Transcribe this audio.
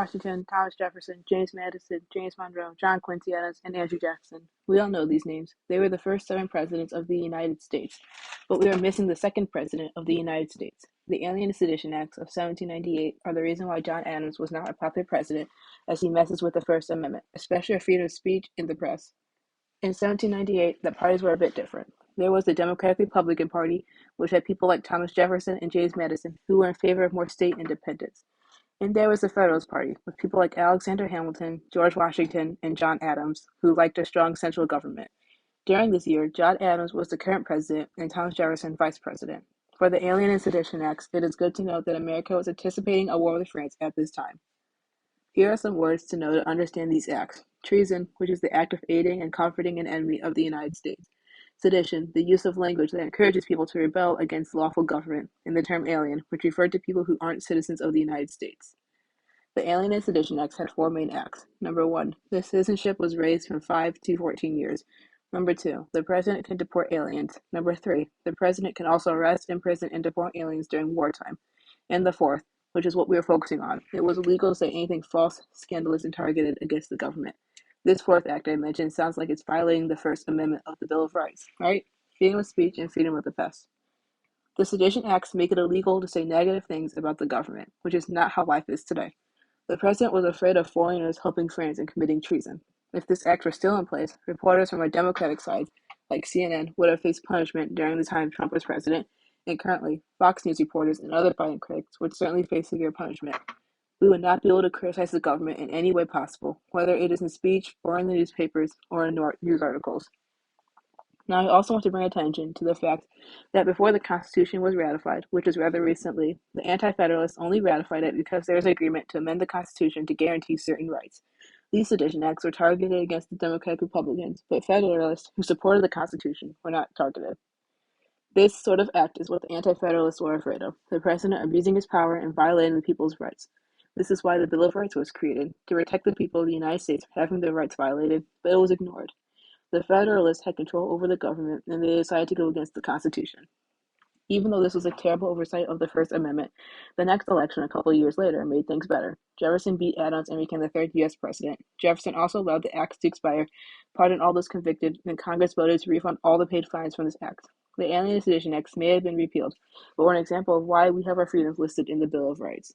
Washington, Thomas Jefferson, James Madison, James Monroe, John Quincy Adams, and Andrew Jackson. We all know these names. They were the first 7 presidents of the United States, but we are missing the second president of the United States. The Alien and Sedition Acts of 1798 are the reason why John Adams was not a popular president, as he messes with the First Amendment, especially our freedom of speech in the press. In 1798, the parties were a bit different. There was the Democratic Republican Party, which had people like Thomas Jefferson and James Madison, who were in favor of more state independence. And there was the Federalist Party, with people like Alexander Hamilton, George Washington, and John Adams, who liked a strong central government. During this year, John Adams was the current president and Thomas Jefferson vice president. For the Alien and Sedition Acts, it is good to note that America was anticipating a war with France at this time. Here are some words to know to understand these acts. Treason, which is the act of aiding and comforting an enemy of the United States. Sedition, the use of language that encourages people to rebel against lawful government, and the term alien, which referred to people who aren't citizens of the United States. The Alien and Sedition Acts had 4 main acts. Number 1, the citizenship was raised from 5 to 14 years. Number 2, the president can deport aliens. Number 3, the president can also arrest, imprison, and deport aliens during wartime. And the 4th, which is what we are focusing on, it was illegal to say anything false, scandalous, and targeted against the government. This 4th act I mentioned sounds like it's violating the First Amendment of the Bill of Rights, right? Freedom of speech and freedom of the press. The Sedition Acts make it illegal to say negative things about the government, which is not how life is today. The president was afraid of foreigners helping France and committing treason. If this act were still in place, reporters from a Democratic side, like CNN, would have faced punishment during the time Trump was president, and currently, Fox News reporters and other Biden critics would certainly face severe punishment. We would not be able to criticize the government in any way possible, whether it is in speech or in the newspapers or in news articles. Now, I also want to bring attention to the fact that before the Constitution was ratified, which is rather recently, the Anti-Federalists only ratified it because there was agreement to amend the Constitution to guarantee certain rights. These sedition acts were targeted against the Democratic Republicans, but Federalists who supported the Constitution were not targeted. This sort of act is what the Anti-Federalists were afraid of, the president abusing his power and violating the people's rights. This is why the Bill of Rights was created, to protect the people of the United States from having their rights violated, but it was ignored. The Federalists had control over the government, and they decided to go against the Constitution. Even though this was a terrible oversight of the First Amendment, the next election a couple of years later made things better. Jefferson beat Adams and became the 3rd U.S. president. Jefferson also allowed the acts to expire, pardoned all those convicted, and Congress voted to refund all the paid fines from this act. The Alien and Sedition Acts may have been repealed, but were an example of why we have our freedoms listed in the Bill of Rights.